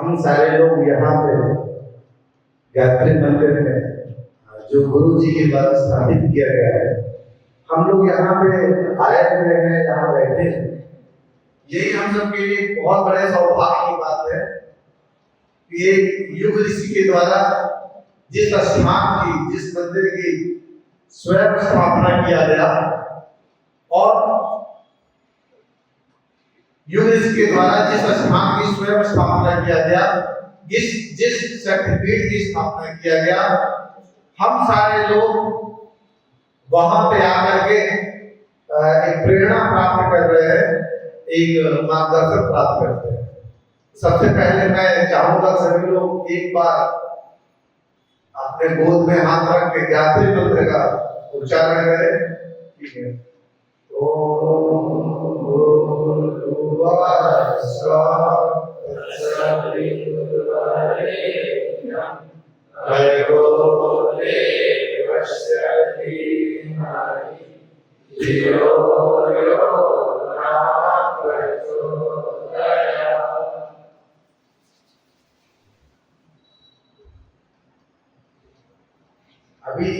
हम सारे लोग यहाँ पे गायत्री मंदिर में जो गुरु जी के द्वारा स्थापित किया गया है, हम लोग यहाँ पे आए हुए हैं, यहाँ बैठे हैं। यही हम सब के लिए बहुत बड़े सौभाग्य की बात है कि ये युग ऋषि के द्वारा जिस स्थान की, जिस मंदिर की स्वयं स्थापना किया गया और युग ऋषि के द्वारा जिस स्थान की स्वयं स्थापना किया गया, जिस शक्तिपीठ की स्थापना किया गया, हम सारे लोग वहां पे आकर के एक प्रेरणा प्राप्त कर रहे हैं, एक मार्गदर्शन प्राप्त करते हैं। सबसे पहले मैं चाहूंगा सभी लोग एक बार अपने गोद में हाथ रख के गायत्री मंत्र का उच्चारण करें। ठीक है। अभी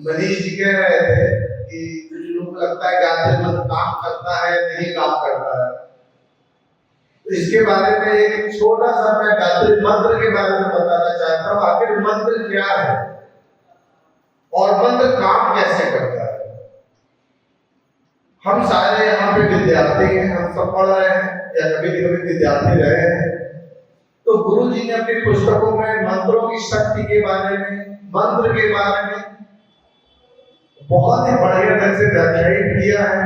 मनीष जी कह रहे थे कि कुछ लोग लगता है गायत्री मंत्र काम करता है, नहीं काम करता है। तो इसके बारे में एक छोटा सा मैं गायत्री मंत्र के बारे में बताना चाहता हूँ। आखिर मंत्र क्या है और मंत्र काम कैसे करता है। हम सारे यहाँ पे विद्यार्थी हैं, हम सब पढ़ रहे हैं या कभी कभी विद्यार्थी रहे हैं। तो गुरु जी ने अपनी पुस्तकों में मंत्रों की शक्ति के बारे में, मंत्र के बारे में बहुत ही बढ़िया ढंग से व्याख्यायित किया है,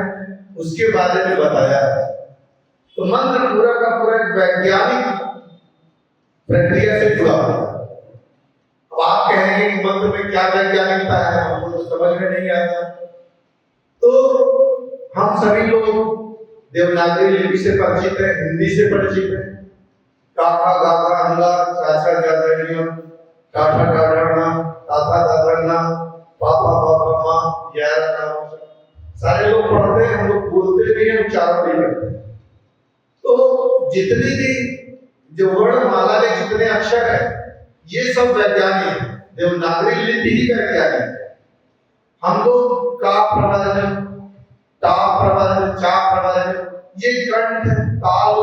उसके बारे में बताया है। तो मंत्र पूरा का पूरा वैज्ञानिक प्रक्रिया से जुड़ा हुआ है। अब आप कहेंगे कि मंत्र में क्या वैज्ञानिकता है, हमको तो समझ में नहीं आता। तो हम सभी लोग देवनागरी लिपि से परिचित हैं, हिंदी से परिचित हैं। काका गागा अंगा चाचा चाचा नियम टाटा टाटा ताता दादा पापा पापा माँ यार सारे लोग पढ़ते हैं, हम लोग बोलते भी हैं, उच्चारण भी करते हैं। तो जितनी भी जो वर्णमाला में जितने अक्षर है, ये सब वैज्ञानिक है, देवनागरी लिपि ही वैज्ञानिक है। हम लोग का प्रवर्धन, टा प्रवर्धन, चा प्रवर्धन, ये कंठ, ताल,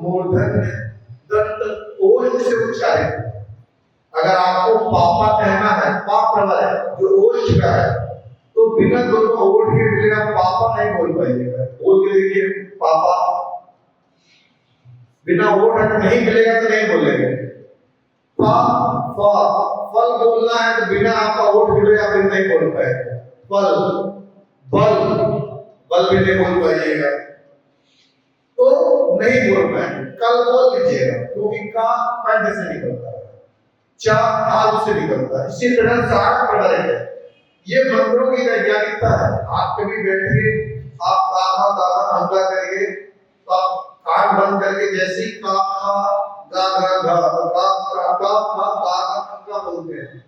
मूर्धन्य, दंत, ओष्ठ से उच्चारित। अगर आपको पापा कहना है, पा प्रवर्धन जो ओष्ठ का है, तो बिना दोनों ओष्ठ के लिए आप पापा नहीं बोल पाइएगा। बोल के देखिए पापा, बिना ओठ नहीं मिलेगा तो नहीं बोलेंगे। पा फा, फल बोलना है तो बिना आपका ओठ मिले आप नहीं बोल पाएंगे। फल, बल, बल भी नहीं बोल पाइएगा, तो नहीं बोल पाएंगे। कल बोल लीजिएगा क्योंकि का कंठ से निकलता है, चा ताल से निकलता है। इसी तरह साठ पढ़ रहे हैं। ये मंत्रों की वैज्ञानिकता है। आप कभी बैठिए, आप काहा दादा अंगा करिए, तो आप कान बंद करके जैसे का खा गा गा गा का अंगा बोलते हैं,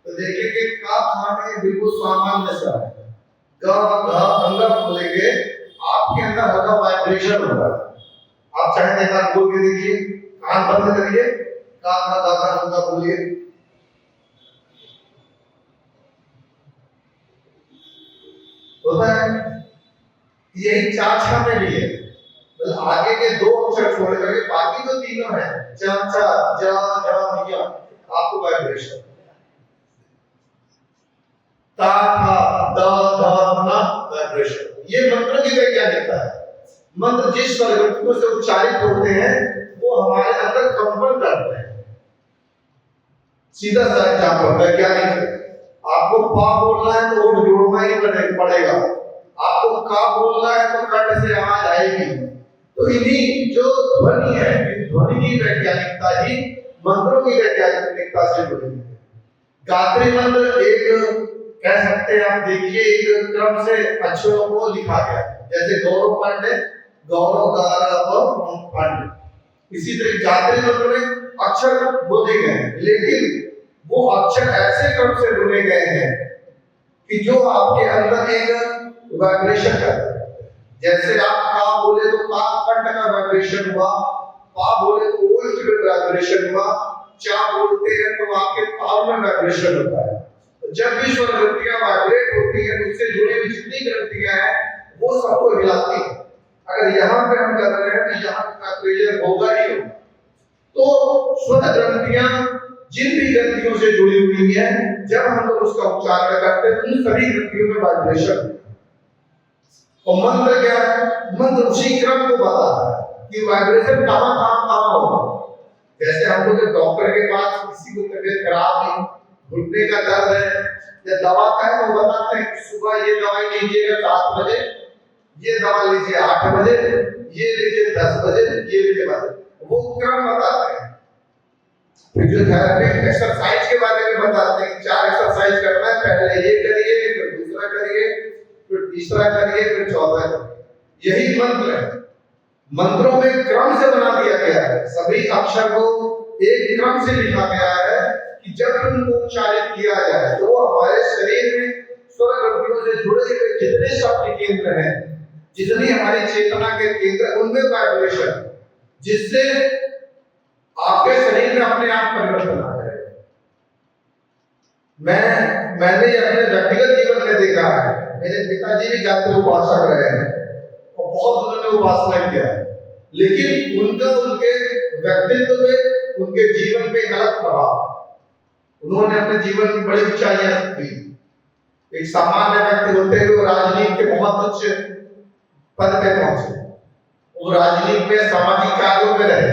तो देखेंगे का खा में बिल्कुल सामान्य सा है। गा गा अंगा बोलेंगे, आपके अंदर हल्का वाइब्रेशन होगा। आप चाहे एक बार बोल के देखिए, कान बंद करिए, का खा गा अंगा बोलिए। होता है। यही चाचा में भी है, मतलब आगे के दो अक्षर छोड़ करके बाकी तो तीनों है, चा चा जा जा या, आपको वाइब्रेशन। ता था दा धा ना वाइब्रेशन। ये मंत्र की वैज्ञानिकता है। मंत्र जिस स्वरगुणों से उच्चारित होते हैं वो हमारे अंदर कंपन करते हैं। सीधा सा एग्जांपल वैज्ञानिक, आपको पा बोलना है तो ओठ जोड़ना ही पड़ेगा, आपको का बोलना है तो कंठ से आवाज आएगी। तो इन्हीं जो ध्वनि है, ध्वनि की वैज्ञानिकता ही मंत्रों की वैज्ञानिकता से जुड़ी है। गायत्री मंत्र एक कह सकते हैं, आप देखिए एक क्रम से अक्षरों को लिखा गया, जैसे गौरव पंडित, गौरव गारव पंडित। इसी तरह गायत्री मंत्र में अक्षर बोले गए हैं, लेकिन वो अक्षर ऐसे क्रम से बुने गए हैं कि जो आपके अंदर एक वाइब्रेशन करता है। जैसे आप का बोले तो का कंठ का वाइब्रेशन हुआ, पा बोले तो ओल्ड में वाइब्रेशन हुआ, चा बोलते हैं तो आपके पाव में वाइब्रेशन होता है। तो जब भी स्वर ग्रंथियां वाइब्रेट होती है, उससे जुड़ी हुई जितनी ग्रंथियां हैं वो सबको हिलाती है। अगर यहाँ पे हम कर रहे हैं तो यहाँ का प्रेशर होगा ही होगा। तो स्वर ग्रंथियां जिन भी ग्रंथियों से जुड़ी हुई है, जब हम लोग उसका उच्चारण करते हैं तो उन सभी ग्रंथियों में वाइब्रेशन। और मंत्र क्या है? मंत्र उसी क्रम को बताता है कि वाइब्रेशन कहाँ होगा। जैसे हम लोग डॉक्टर के पास किसी को तबीयत खराब है, घुटने का दर्द है या दवा का है, तो बताते हैं कि सुबह ये दवाई लीजिएगा 7 बजे, ये दवा लीजिए 8 बजे, ये लीजिए 10 बजे, ये लीजिए 12 बजे, वो क्रम बताते हैं। फिजियोथेरेपी एक्सरसाइज के बारे में बताते हैं कि 4 एक्सरसाइज करना है, पहले ये करिए, फिर दूसरा करिए, फिर तीसरा करिए, फिर चौथा करिए। यही मंत्र है। मंत्रों में क्रम से बना दिया गया है, सभी अक्षर को एक क्रम से लिखा गया है कि जब उनको उच्चारित किया जाए तो हमारे शरीर में स्वर ग्रंथियों से जुड़े हुए जितने शब्द केंद्र हैं, जितनी हमारी चेतना के केंद्र, उनमें वाइब्रेशन, जिससे आपके शरीर में अपने आप परिवर्तन आ जाए। मैंने अपने व्यक्तिगत जीवन में देखा है, मेरे पिताजी भी जाते उपासक रहे हैं और बहुत उन्होंने उपासना किया है, लेकिन उनके व्यक्तित्व में, उनके जीवन पे गलत प्रभाव। उन्होंने अपने जीवन में बड़ी ऊंचाइयां की। एक सामान्य व्यक्ति होते हुए राजनीति के बहुत उच्च पद पे पहुंचे, वो राजनीति में सामाजिक कार्यों में रहे,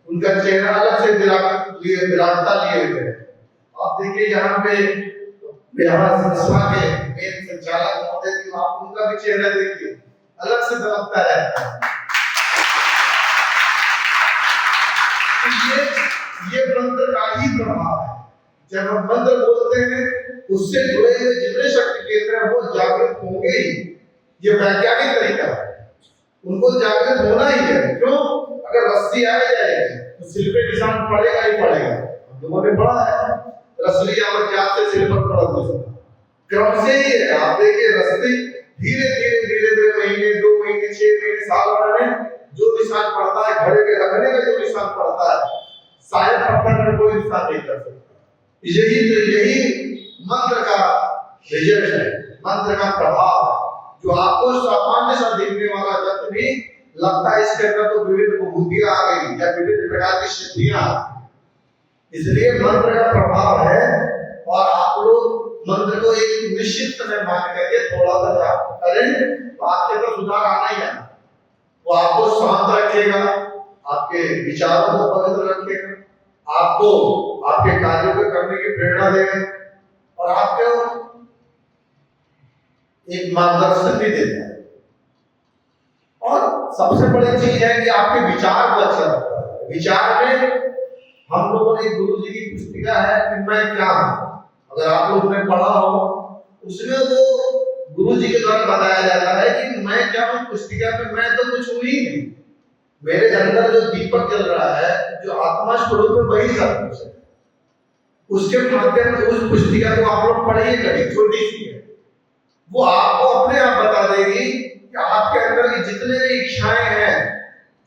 उनका चेहरा अलग से विराटता लिए हुए। आप देखिए यहाँ पे संस्था के मेन संचालक महोदय जी, आप उनका भी चेहरा देखिए, अलग से दलकता रहता है। ये मंत्र का ही प्रभाव है। जब हम मंत्र बोलते हैं, उससे जुड़े हुए जितने शक्ति केंद्र हैं वो जागृत होंगे ही। ये वैज्ञानिक तरीका है, उनको जागृत होना ही है। क्यों? अगर रस्सी आ जाएगी तो सिर पे निशान पड़ेगा ही पड़ेगा। हम लोगों ने पढ़ा है, रस्सी आवत जात से सिर पर पड़ा था। क्रम से ही है। आप देखिए रस्सी धीरे धीरे महीने, 2 महीने, 6 महीने, साल भर में जो निशान पड़ता है, घड़े के रखने में जो निशान पड़ता है, शायद पत्थर में कोई निशान नहीं कर सकता। यही मंत्र का रिजल्ट है, मंत्र का प्रभाव है, जो आपको सामान्य सा दिखने वाला जब भी लगता है इसके अंदर तो विभिन्न विभूतियां आ गई या विभिन्न प्रकार की सिद्धियां। इसलिए मंत्र का प्रभाव है। और आप लोग मंत्र को एक निश्चित समय मान करके थोड़ा सा जाप करें तो आपके अंदर सुधार आना ही आना। वो आपको शांत रखेगा, आपके विचारों को पवित्र रखेगा, आपको आपके कार्यों को करने की प्रेरणा देगा और आपको एक मार्गदर्शन भी देता है। और सबसे बड़ी चीज है कि आपके विचार को अच्छा रखता है। विचार में हम लोगों ने गुरु जी की पुस्तिका है कि मैं क्या हूं, अगर आप लोगों ने पढ़ा हो, उसमें वो गुरु जी के द्वारा बताया जाता है कि मैं क्या हूं। पुस्तिका में मैं तो कुछ हूं ही नहीं, मेरे अंदर जो दीपक जल रहा है, जो आत्मा स्वरूप है, वही सब कुछ है। उसके माध्यम से उस पुस्तिका को आप लोग पढ़िए, कभी छोटी सी है, वो आपको अपने आप बता देगी कि आपके अंदर की जितने भी इच्छाएं हैं,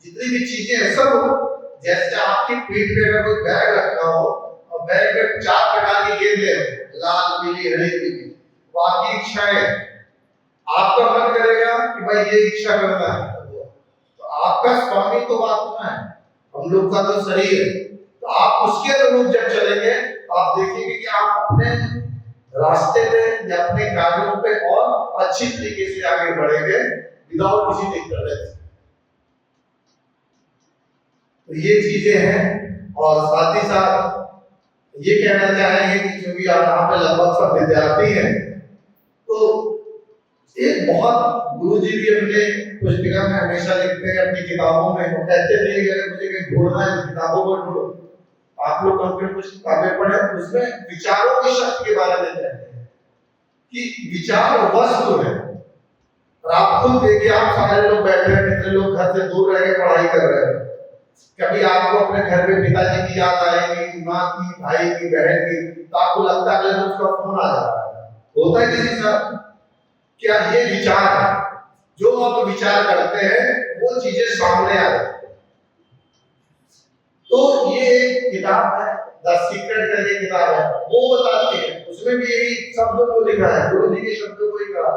जितनी भी चीजें हैं, सब जैसे आपकी पीठ पे अगर कोई बैग रखा हो और बैग में 4 प्रकार की गेंदें हो, लाल, पीली, हरी, पीली, वो आपकी इच्छाएं, आपका मन करेगा कि भाई ये इच्छा करना है, तो आपका स्वामी तो आत्मा है, हम लोग का तो शरीर है। तो आप उसके अनुरूप जब चलेंगे तो आप देखेंगे कि आप अपने रास्ते में या अपने कार्यों पे और अच्छी तरीके से आगे बढ़ेंगे विदाउट किसी दिक्कत। तो ये चीजें हैं। और साथ ही साथ ये कहना चाहेंगे कि क्योंकि यहाँ पे लगभग सब विद्यार्थी हैं, तो एक बहुत गुरुजी भी अपने पुस्तिका में हमेशा लिखते हैं, अपनी किताबों में वो कहते थे कि अगर मुझे कहीं ढूंढना है किताबों को ढूंढो। आप लोग कंप्यूटर कुछ किताबें पढ़े, उसमें विचारों की शक्ति के बारे में कहते हैं कि विचार वस्तु है। और आप खुद देखिए, आप सारे लोग बैठे हैं, कितने लोग घर से दूर रह के पढ़ाई कर रहे हैं। कभी आपको अपने घर में पिताजी की याद आएगी, माँ की, भाई की, बहन की, तो आपको लगता है अगले दिन उसका फोन आ जाता है, होता है किसी साथ। क्या ये विचार है? जो आप विचार करते हैं वो चीजें सामने आ जाती है। तो ये एक किताब है, द सीक्रेट करके किताब है, वो बताती है, उसमें भी यही शब्दों को लिखा है, गुरु जी के शब्दों को ही कहा,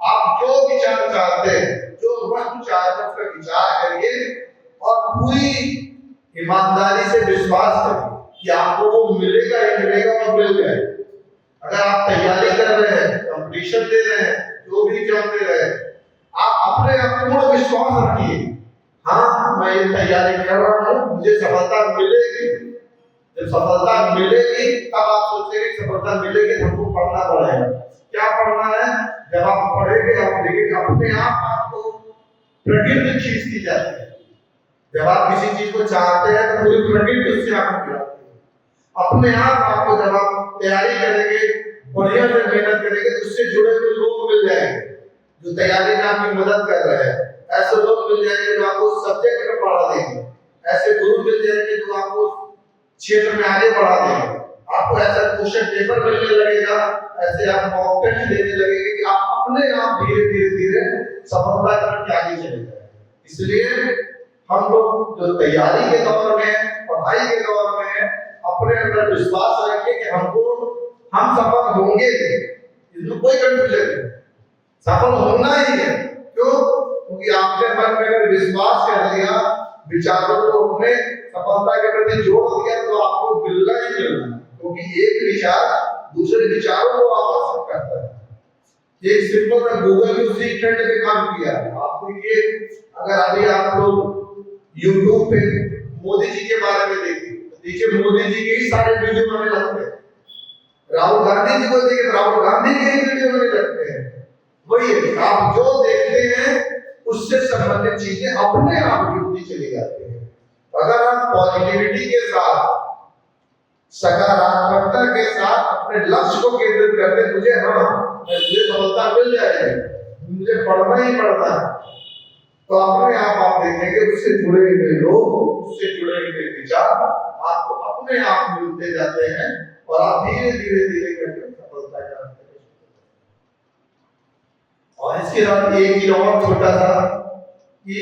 आप जो विचार चाहते हैं, जो वस्तु चाहते हैं उसका विचार करिए और पूरी ईमानदारी से विश्वास करिए कि आपको वो मिलेगा ही मिलेगा और मिल जाए। अगर आप तैयारी कर रहे हैं, कंपटीशन दे रहे हैं, जो भी एग्जाम दे रहे हैं, आप अपने आप पूर्ण विश्वास रखिए, हाँ मैं ये तैयारी कर रहा हूँ, मुझे सफलता मिलेगी। जब सफलता मिलेगी तब आप सोचेंगे सफलता मिलेगी हमको पढ़ना पड़ेगा। क्या पढ़ना है? जब आप पढ़ेंगे आप देखेंगे अपने आप आपको प्रकृति खींचती जाती है। जब आप किसी चीज को चाहते हैं तो पूरी प्रकृति उससे आपको खिलाती है। अपने आप आपको जब आप तैयारी करेंगे, बढ़िया से मेहनत करेंगे तो उससे जुड़े हुए लोग मिल जाएंगे जो तैयारी में आपकी मदद कर रहे हैं। ऐसे लोग मिल जाएंगे जो आपको सब्जेक्ट में पढ़ा देंगे, ऐसे गुरु मिल जाएंगे जो आपको क्षेत्र में आगे बढ़ा देंगे। आपको ऐसा क्वेश्चन पेपर मिलने लगेगा, ऐसे आप मॉक टेस्ट देने लगेंगे कि आप अपने आप धीरे धीरे धीरे सफलता की तरफ आगे चले जाएंगे। इसलिए हम लोग जो तैयारी के दौर में, पढ़ाई के दौर में अपने अंदर विश्वास रखिए कि हम सफल होंगे, इसमें कोई कंफ्यूजन नहीं, सफल होना ही है। क्यों? क्योंकि आपने मन में अगर विश्वास कर लिया, विचारों को अपने सफलता के प्रति जोड़ दिया तो आपको मिलना ही मिलना, क्योंकि एक विचार दूसरे विचारों को आकर्षित करता है। एक सिंपल सा गूगल ने उसी ट्रेंड पे काम किया। आप देखिए, अगर अभी आप लोग यूट्यूब पे मोदी जी के बारे में देखिए मोदी जी के ही सारे वीडियो आने लगते हैं। राहुल गांधी जी को देखिए, राहुल गांधी के ही वीडियो आने लगते हैं। वही है, आप जो देखते हैं उससे संबंधित चीजें अपने आप जुड़ती चली जाती है। अगर आप पॉजिटिविटी के साथ, सकारात्मकता के साथ अपने लक्ष्य को केंद्रित करते हैं, मुझे सफलता मिल जाएगी, मुझे पढ़ना ही पड़ता है, तो अपने आप देखेंगे उससे जुड़े हुए लोग, उससे जुड़े हुए विचार आपको अपने आप मिलते जाते हैं और आप धीरे धीरे धीरे करके सफलता का और इसके साथ एक चीज और छोटा सा कि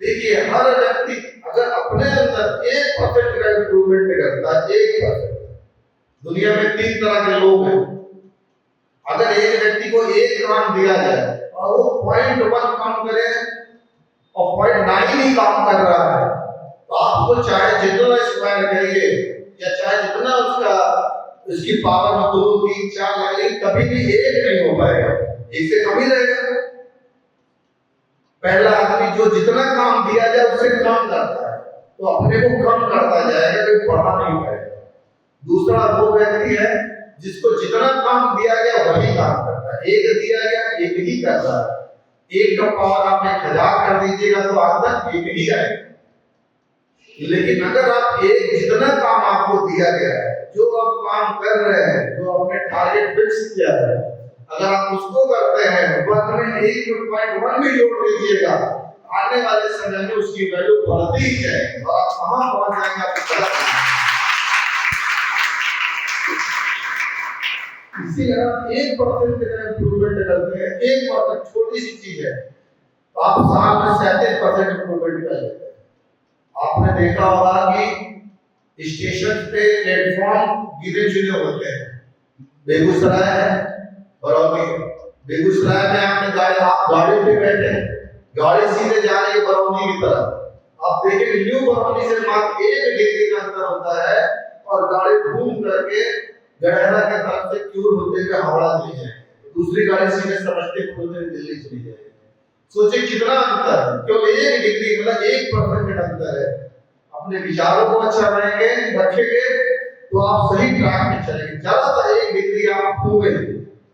देखिए, हर व्यक्ति अगर अपने अंदर 1% का इंप्रूवमेंट करता है, 1%, दुनिया में 3 तरह के लोग हैं। अगर एक व्यक्ति को एक काम दिया जाए और वो 0.1 काम करे और 0.9 ही काम कर रहा है, तो आपको चाहे जितना स्क्वायर करिए या चाहे जितना उसकी पावर 2, 3, 4 लगे, कभी भी एक नहीं हो पाएगा, एक से कम ही रहेगा। पहला आदमी जो जितना काम दिया जाए उससे कम करता है तो अपने को कम करता जाएगा, कोई बढ़ा नहीं पाएगा। दूसरा वो व्यक्ति है जिसको जितना काम दिया गया वही काम करता है, एक दिया गया एक ही करता है। एक का पावर आप 1000 कर दीजिएगा तो आंसर एक ही आएगा। लेकिन अगर आप जितना काम आपको दिया गया है, जो आप काम कर रहे हैं, जो आपने टारगेट फिक्स किया है, अगर आप उसको करते हैं, वर्ग में 1.1 भी जोड़ दीजिएगा, आने वाले समय में उसकी वैल्यू बढ़ती ही जाएगी और आप कहां पहुंच जाएंगे आपको पता नहीं। इसीलिए आप 1% का इंप्रूवमेंट करते हैं, 1% छोटी सी चीज है, तो आप साल में 37% इंप्रूवमेंट कर लेते हैं। आपने देखा होगा कि स्टेशन पे प्लेटफॉर्म गिरे चुने होते हैं, बेगूसराय है, बरौनी। बेगूसराय में आपने आप गाड़ी पे बैठे, गाड़ी सीधे जा रही है बरौनी की तरफ, आप देखेंगे न्यू बरौनी से मात्र 1 डिग्री का अंतर होता है और गाड़ी घूम करके गहरा के तरफ से क्यूर होते हुए हावड़ा चली जाए, दूसरी गाड़ी सीधे समस्तीपुर होते हुए दिल्ली चली जाएगी। सोचिए कितना अंतर है, केवल 1 डिग्री, मतलब 1% का अंतर है। अपने विचारों को अच्छा रखेंगे तो आप सही ट्रैक में चलेंगे। ज्यादातर 1 डिग्री आप खो गए,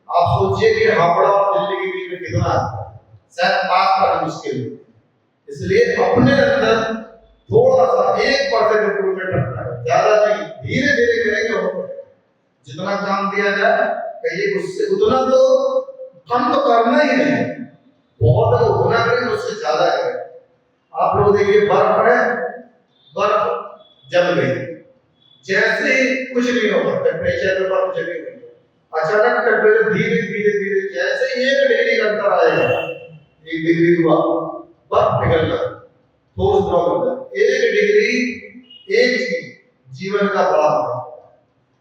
आप सोचिए कि हावड़ा और दिल्ली के बीच में कितना, शायद पास करना मुश्किल है। इसलिए अपने अंदर थोड़ा सा 1% इंप्रूवमेंट रखना है, ज्यादा नहीं, धीरे धीरे करेंगे होगा। जितना काम दिया जाए कहिए उससे उतना तो कम तो करना ही नहीं, बहुत है उतना करें उससे ज्यादा करें। आप लोग देखिए बर्फ है, बर्फ जम गई, जैसे कुछ नहीं होगा, टेम्परेचर में बर्फ जमी हुई, अचानक टेम्परेचर धीरे धीरे धीरे जैसे 1 डिग्री का अंतर आएगा, 1 डिग्री हुआ बर्फ पिघल गया, ठोस ड्रॉप होता है। 1 डिग्री एक चीज जीवन का बड़ा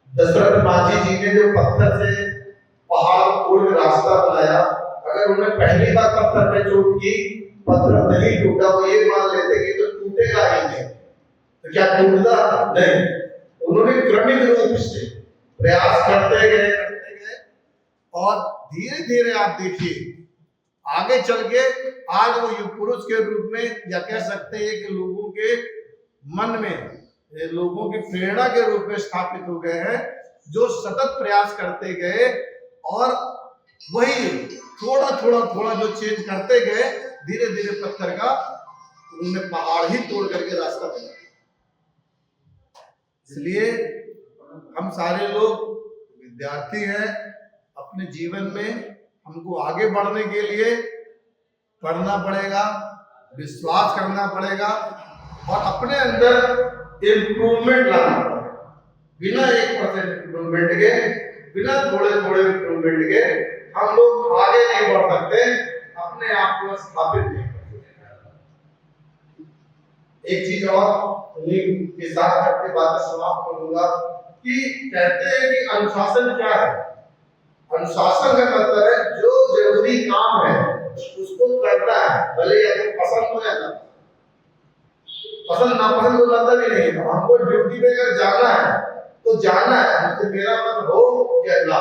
दशरथ माझी जी ने जो पत्थर से पहाड़ को तोड़ के रास्ता बनाया, अगर उन्हें पहली बार पत्थर पे चोट की, पत्थर नहीं टूटा, वो ये मान लेते कि तो टूटेगा ही नहीं, तो क्या टूटता नहीं। उन्होंने क्रमिक रूप से प्रयास करते गए और धीरे धीरे आप देखिए आगे चल के आज वो युग पुरुष के रूप में, या कह सकते हैं कि लोगों के मन में, लोगों की प्रेरणा के रूप में स्थापित हो गए हैं, जो सतत प्रयास करते गए और वही थोड़ा थोड़ा थोड़ा जो चेंज करते गए, धीरे धीरे पत्थर का उन्होंने पहाड़ ही तोड़ करके रास्ता बनाया। इसलिए हम सारे लोग विद्यार्थी हैं, अपने जीवन में हमको आगे बढ़ने के लिए पढ़ना पड़ेगा, विश्वास करना पड़ेगा और अपने अंदर इम्प्रूवमेंट लाना पड़ेगा। बिना 1% इम्प्रूवमेंट के, बिना थोड़े थोड़े इम्प्रूवमेंट के हम लोग आगे नहीं बढ़ सकते, अपने आप को स्थापित नहीं कर सकते। एक चीज और उन्हीं के साथ अपनी बातें समाप्त करूंगा कि कहते हैं कि अनुशासन क्या है। अनुशासन का मतलब है जो जरूरी काम है उसको करना है, भले या तो पसंद हो या ना पसंद, ना पसंद को मतलब ही नहीं है। हमको ड्यूटी पे अगर जाना है तो जाना है, तो मेरा मन हो या ना,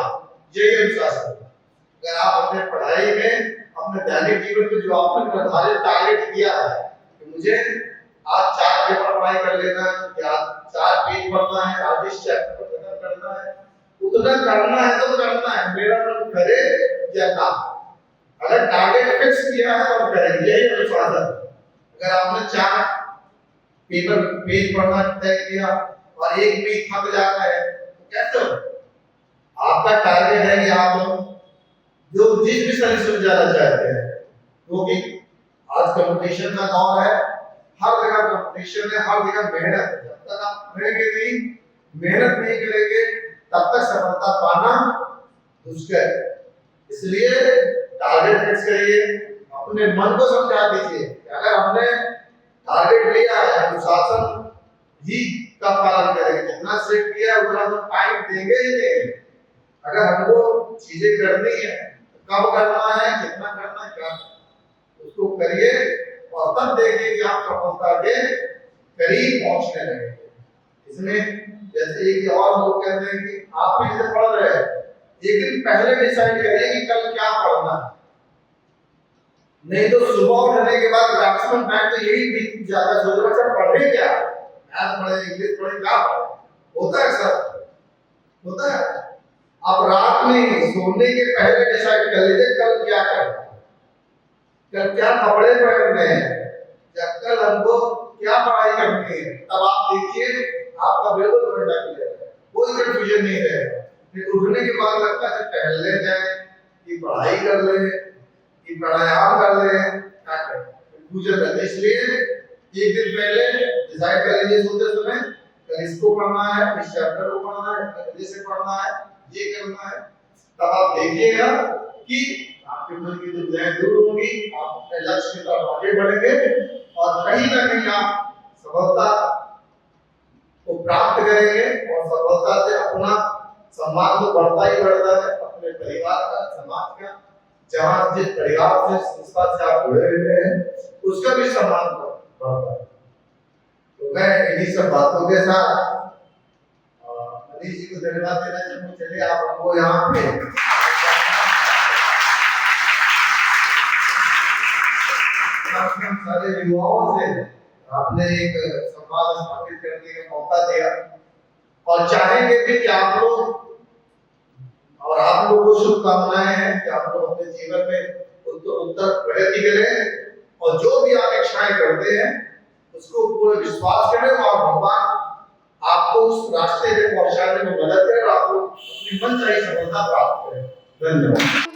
यही अनुशासन। अगर आप अपने पढ़ाई में, अपने दैनिक जीवन में जो आपने निर्धारित टारगेट किया है कि मुझे आज 4 पेपर पढ़ाई कर लेना है, या 4 पेज पढ़ना है, आज इस चैप्टर को खत्म करना है, उतना करना है तो करना है, मेरा मन करे या ना। अगर टारगेट फिक्स किया है तो करेंगे, यही अनुशासन। अगर आपने 4 पेपर पेज पढ़ना तय किया और एक पेज थक जाता है तो कैसे हो? आपका टारगेट है कि आप जो जिस विषय से जाना चाहते हैं, क्योंकि आज कंपटीशन का दौर है, हर जगह कंपटीशन है, हर जगह मेहनत है। जब तक आप मेहनत नहीं करेंगे तब तक सफलता पाना मुश्किल है। इसलिए टारगेट फिक्स करिए, अपने मन को समझा दीजिए कि अगर हमने टारगेट लिया है, अनुशासन ही का पालन करेंगे, जितना सेट किया है उतना तो टाइम देंगे ही देंगे। अगर हमको चीजें करनी है, कब करना है, कितना करना है, क्या उसको करिए और तब देखिए कि आप सफलता के करीब पहुंचने लगेंगे। इसमें जैसे एक और लोग कहते हैं कि आप भी इसे पढ़ रहे हैं, एक दिन पहले डिसाइड करिए कि कल क्या पढ़ना है, नहीं तो सुबह उठने के बाद मैक्सिमम टाइम तो यही बीत जाता है, सोचो बच्चा पढ़े क्या, मैथ पढ़े, इंग्लिश पढ़े, क्या पढ़े, होता है सर, होता है। आप रात में सोने के पहले डिसाइड कर लीजिए कल क्या करना, कल क्या कपड़े पहनने हैं, जब कल हमको क्या पढ़ाई करनी है, तब आप देखिए आपका बिल्कुल घंटा क्लियर है, कोई कंफ्यूजन नहीं रहेगा। फिर उठने के बाद लगता है टहलने जाए कि पढ़ाई कर ले कि प्राणायाम कर ले, क्या करें, कंफ्यूजन रहता है। इसलिए एक दिन पहले डिसाइड कर लीजिए सोते समय कल इसको पढ़ना है, इस चैप्टर को पढ़ना है, कल से पढ़ना है, ये करना है, तब आप देखिएगा कि आपके मन की दुविधाएं दूर होंगी, आप अपने लक्ष्य की तरफ आगे बढ़ेंगे और कहीं ना कहीं आप सफलता को प्राप्त करेंगे और सफलता से अपना सम्मान तो बढ़ता ही बढ़ता है, अपने परिवार का, समाज का, जहाँ जिस परिवार से, संस्था से आप जुड़े हुए हैं उसका भी सम्मान बढ़ता है। तो मैं इन्हीं सब बातों के साथ मनीष जी को धन्यवाद देना चाहूँगा। चलिए आप हमको यहाँ पे सारे युवाओं से आपने एक संवाद स्थापित करने का मौका दिया और चाहेंगे भी कि आप लोग और आप लोगों को शुभकामनाएं हैं कि आप लोग अपने जीवन में उत्तर प्रगति करें और जो भी आप इच्छाएं करते हैं उसको पूरा विश्वास करें और भगवान आपको उस रास्ते पे पहुंचाने में मदद करें और आप लोग अपनी मनचाही सफलता प्राप्त करें। धन्यवाद।